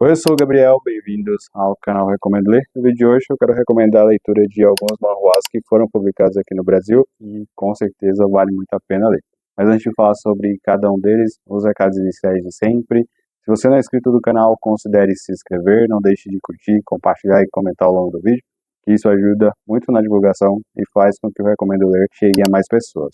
Oi, eu sou o Gabriel, bem-vindos ao canal Recomendo Ler. No vídeo de hoje eu quero recomendar a leitura de alguns manhwas que foram publicados aqui no Brasil e com certeza vale muito a pena ler. Mas antes de falar sobre cada um deles, os recados iniciais de sempre. Se você não é inscrito do canal, considere se inscrever, não deixe de curtir, compartilhar e comentar ao longo do vídeo, que isso ajuda muito na divulgação e faz com que o Recomendo Ler chegue a mais pessoas.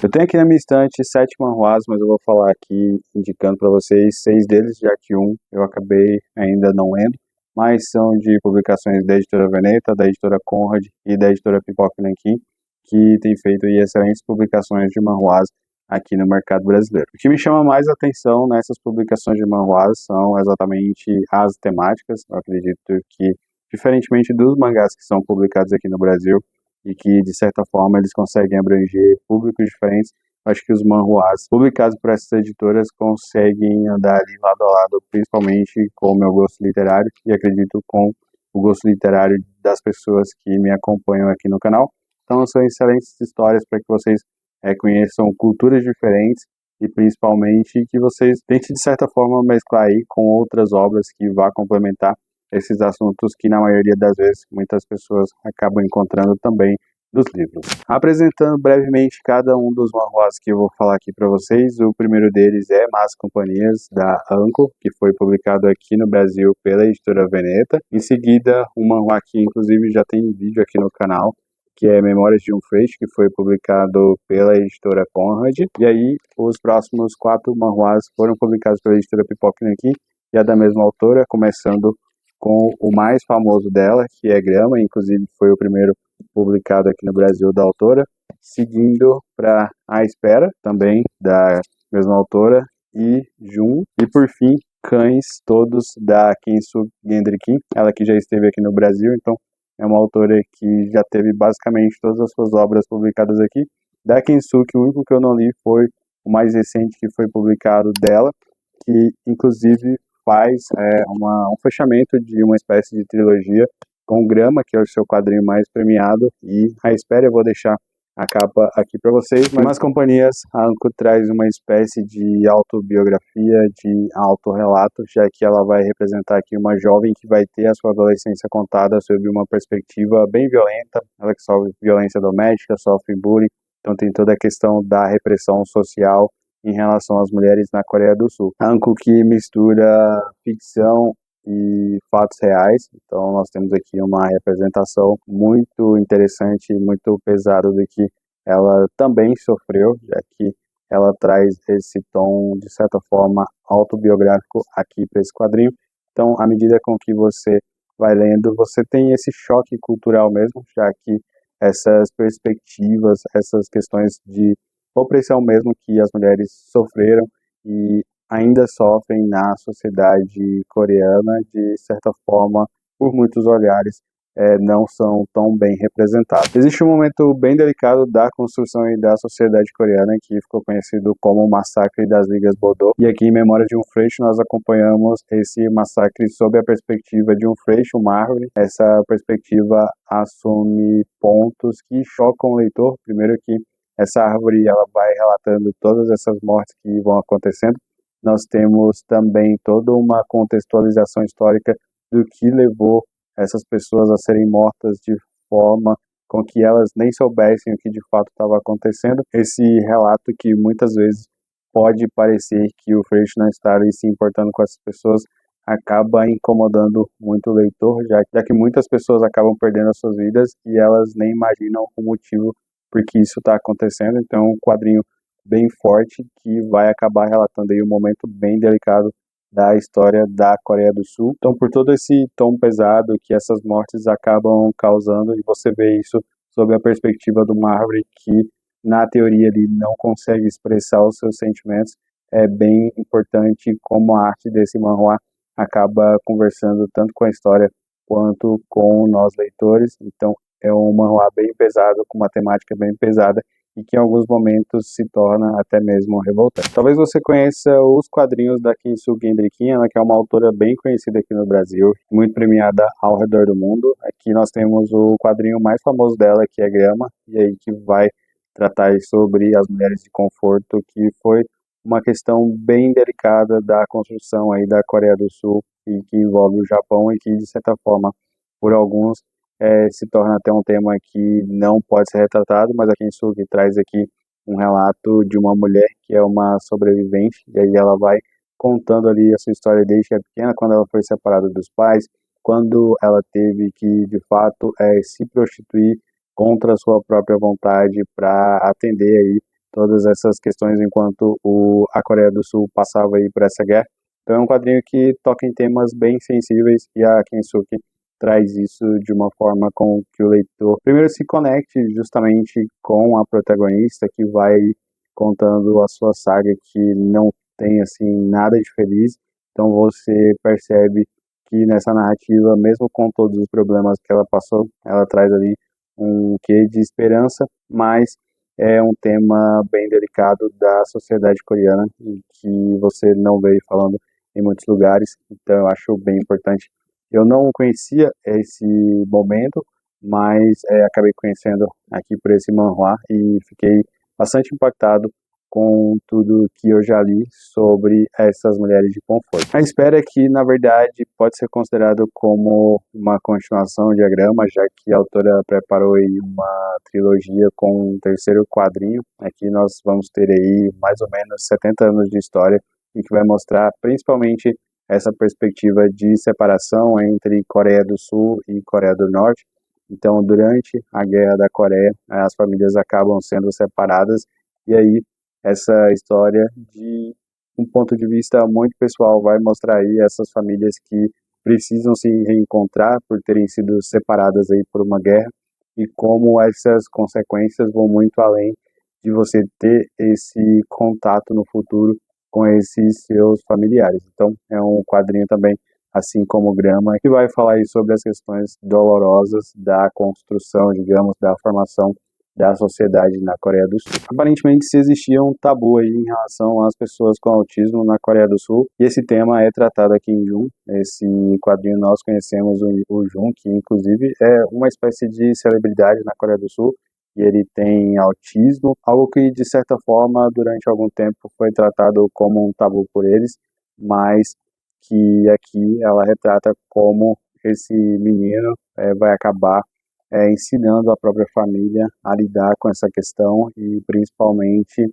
Eu tenho aqui na minha estante 7 manhwas, mas eu vou falar aqui indicando para vocês 6 deles, já que um eu acabei ainda não lendo, mas são de publicações da editora Veneta, da editora Conrad e da editora Pipoca Nanquim, que tem feito excelentes publicações de manhwas aqui no mercado brasileiro. O que me chama mais atenção nessas publicações de manhwas são exatamente as temáticas. Eu acredito que, diferentemente dos mangás que são publicados aqui no Brasil, e que, de certa forma, eles conseguem abranger públicos diferentes. Acho que os manhwas publicados por essas editoras conseguem andar ali lado a lado, principalmente com o meu gosto literário e acredito com o gosto literário das pessoas que me acompanham aqui no canal. Então são excelentes histórias para que vocês conheçam culturas diferentes e principalmente que vocês tentem de certa forma mesclar aí com outras obras que vá complementar esses assuntos que na maioria das vezes muitas pessoas acabam encontrando também dos livros. Apresentando brevemente cada um dos manhwas que eu vou falar aqui para vocês, o primeiro deles é Más Companhias, da Anko, que foi publicado aqui no Brasil pela editora Veneta. Em seguida, um manhwa que inclusive já tem vídeo aqui no canal, que é Memórias de um Feixe, que foi publicado pela editora Conrad. E aí, os próximos 4 manhwas foram publicados pela editora Pipoca Nanquim, e é da mesma autora, começando com o mais famoso dela, que é Grama, inclusive foi o primeiro publicado aqui no Brasil da autora, seguindo para A Espera, também da mesma autora, e Jun, e por fim, Cães, todos da Kensu Gendry-Kim, ela que já esteve aqui no Brasil, então é uma autora que já teve basicamente todas as suas obras publicadas aqui. Da Kensu, que o único que eu não li foi o mais recente que foi publicado dela, que inclusive faz um fechamento de uma espécie de trilogia com Grama, que é o seu quadrinho mais premiado, e A Espera, eu vou deixar a capa aqui para vocês. Mas nas companhias, a Anko traz uma espécie de autobiografia, de autorrelato, já que ela vai representar aqui uma jovem que vai ter a sua adolescência contada sob uma perspectiva bem violenta, ela que sofre violência doméstica, sofre bullying, então tem toda a questão da repressão social em relação às mulheres na Coreia do Sul. Anko que mistura ficção e fatos reais, então nós temos aqui uma representação muito interessante e muito pesada do que ela também sofreu, já que ela traz esse tom, de certa forma, autobiográfico aqui para esse quadrinho. Então, à medida com que você vai lendo, você tem esse choque cultural mesmo, já que essas perspectivas, essas questões de opressão mesmo que as mulheres sofreram e ainda sofrem na sociedade coreana, de certa forma, por muitos olhares, não são tão bem representados. Existe um momento bem delicado da construção e da sociedade coreana que ficou conhecido como o Massacre das Ligas Bodô, e aqui em Memória de um Freixe nós acompanhamos esse massacre sob a perspectiva de um freixe, uma árvore. Essa perspectiva assume pontos que chocam o leitor. Primeiro que essa árvore ela vai relatando todas essas mortes que vão acontecendo. Nós temos também toda uma contextualização histórica do que levou essas pessoas a serem mortas de forma com que elas nem soubessem o que de fato estava acontecendo. Esse relato que muitas vezes pode parecer que o Freixo não está ali se importando com essas pessoas acaba incomodando muito o leitor, já que muitas pessoas acabam perdendo as suas vidas e elas nem imaginam o motivo por que isso está acontecendo. Então, um quadrinho bem forte que vai acabar relatando aí um momento bem delicado da história da Coreia do Sul. Então, por todo esse tom pesado que essas mortes acabam causando, e você vê isso sob a perspectiva de uma árvore que, na teoria, ele não consegue expressar os seus sentimentos, é bem importante como a arte desse manhwa acaba conversando tanto com a história quanto com nós leitores. Então, é um manhwa bem pesado, com uma temática bem pesada, e que em alguns momentos se torna até mesmo revoltante. Talvez você conheça os quadrinhos da Kensu Gendry-Kim, ela que é uma autora bem conhecida aqui no Brasil, muito premiada ao redor do mundo. Aqui nós temos o quadrinho mais famoso dela, que é Grama, e aí que vai tratar sobre as mulheres de conforto, que foi uma questão bem delicada da construção aí da Coreia do Sul e que envolve o Japão e que, de certa forma, por alguns, se torna até um tema que não pode ser retratado, mas a Kensuke traz aqui um relato de uma mulher que é uma sobrevivente, e aí ela vai contando ali a sua história desde que é pequena, quando ela foi separada dos pais, quando ela teve que, de fato, se prostituir contra a sua própria vontade para atender aí todas essas questões enquanto a Coreia do Sul passava aí por essa guerra. Então é um quadrinho que toca em temas bem sensíveis e a Kensuke traz isso de uma forma com que o leitor primeiro se conecte justamente com a protagonista que vai contando a sua saga que não tem assim nada de feliz. Então você percebe que nessa narrativa, mesmo com todos os problemas que ela passou, ela traz ali um quê de esperança, mas é um tema bem delicado da sociedade coreana e que você não vê falando em muitos lugares, então eu acho bem importante. Eu não conhecia esse momento, mas acabei conhecendo aqui por esse manhwa e fiquei bastante impactado com tudo que eu já li sobre essas mulheres de conforto. A espera é que, na verdade, pode ser considerado como uma continuação de Diagrama, já que a autora preparou aí uma trilogia com um terceiro quadrinho. Aqui nós vamos ter aí mais ou menos 70 anos de história e que vai mostrar principalmente essa perspectiva de separação entre Coreia do Sul e Coreia do Norte. Então, durante a Guerra da Coreia, as famílias acabam sendo separadas e aí essa história de um ponto de vista muito pessoal vai mostrar aí essas famílias que precisam se reencontrar por terem sido separadas aí por uma guerra e como essas consequências vão muito além de você ter esse contato no futuro com esses seus familiares. Então, é um quadrinho também, assim como o Grama, que vai falar aí sobre as questões dolorosas da construção, digamos, da formação da sociedade na Coreia do Sul. Aparentemente, se existia um tabu aí em relação às pessoas com autismo na Coreia do Sul, e esse tema é tratado aqui em Jun. Esse quadrinho nós conhecemos o Jun, que inclusive é uma espécie de celebridade na Coreia do Sul, e ele tem autismo, algo que de certa forma durante algum tempo foi tratado como um tabu por eles, mas que aqui ela retrata como esse menino vai acabar ensinando a própria família a lidar com essa questão e principalmente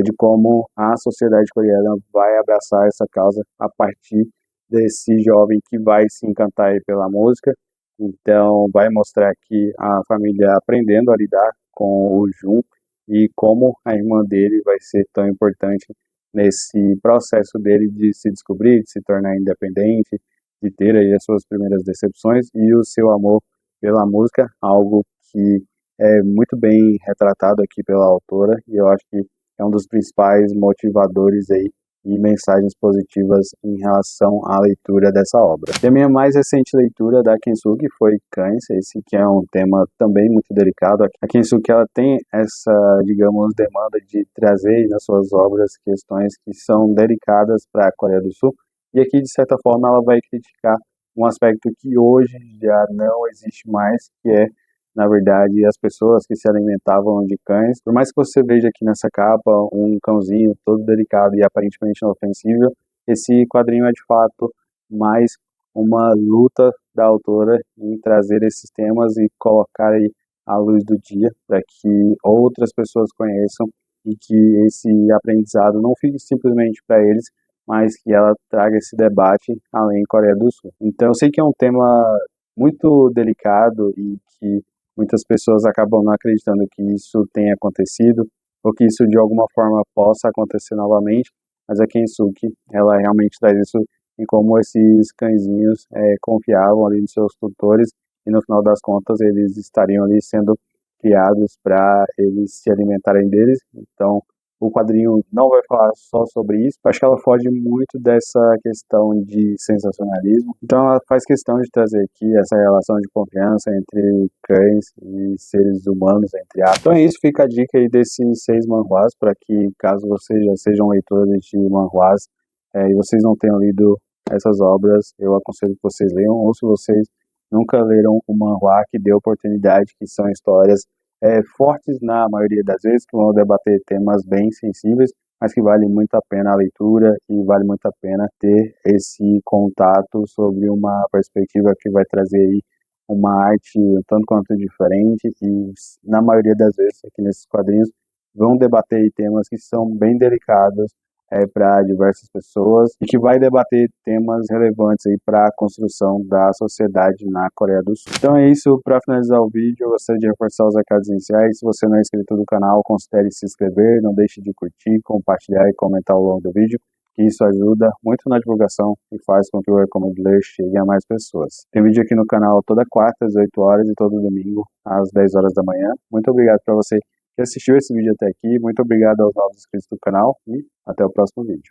de como a sociedade coreana vai abraçar essa causa a partir desse jovem que vai se encantar aí pela música. Então, vai mostrar que a família aprendendo a lidar com o Jun e como a irmã dele vai ser tão importante nesse processo dele de se descobrir, de se tornar independente, de ter aí as suas primeiras decepções e o seu amor pela música, algo que é muito bem retratado aqui pela autora e eu acho que é um dos principais motivadores aí e mensagens positivas em relação à leitura dessa obra. E a minha mais recente leitura da Kensuke foi Cães, esse que é um tema também muito delicado. A Kensuke ela tem essa, digamos, demanda de trazer nas suas obras questões que são delicadas para a Coreia do Sul e aqui, de certa forma, ela vai criticar um aspecto que hoje já não existe mais, que é, na verdade, as pessoas que se alimentavam de cães. Por mais que você veja aqui nessa capa um cãozinho todo delicado e aparentemente inofensível, esse quadrinho é de fato mais uma luta da autora em trazer esses temas e colocar aí à luz do dia para que outras pessoas conheçam e que esse aprendizado não fique simplesmente para eles, mas que ela traga esse debate além Coreia do Sul. Então eu sei que é um tema muito delicado e que muitas pessoas acabam não acreditando que isso tenha acontecido ou que isso de alguma forma possa acontecer novamente, mas a Kensuke, ela realmente traz isso em como esses cãezinhos confiavam ali nos seus tutores e no final das contas eles estariam ali sendo criados para eles se alimentarem deles. Então o quadrinho não vai falar só sobre isso. Acho que ela foge muito dessa questão de sensacionalismo. Então ela faz questão de trazer aqui essa relação de confiança entre cães e seres humanos, entre aspas. Então é isso, fica a dica aí desses 6 manhwas, para que caso vocês já sejam leitores de manhwas e vocês não tenham lido essas obras, eu aconselho que vocês leiam, ou se vocês nunca leram um manhwa, que dê oportunidade, que são histórias fortes na maioria das vezes, que vão debater temas bem sensíveis, mas que vale muito a pena a leitura e vale muito a pena ter esse contato sobre uma perspectiva que vai trazer aí uma arte um tanto quanto diferente e, na maioria das vezes, aqui nesses quadrinhos, vão debater aí temas que são bem delicados para diversas pessoas e que vai debater temas relevantes aí para a construção da sociedade na Coreia do Sul. Então é isso, para finalizar o vídeo, eu gostaria de reforçar os recados iniciais. Se você não é inscrito no canal, considere se inscrever, não deixe de curtir, compartilhar e comentar ao longo do vídeo, que isso ajuda muito na divulgação e faz com que o Recomendo Ler chegue a mais pessoas. Tem vídeo aqui no canal toda quarta às 8 horas e todo domingo às 10 horas da manhã. Muito obrigado para você que assistiu esse vídeo até aqui. Muito obrigado aos novos inscritos do canal e até o próximo vídeo.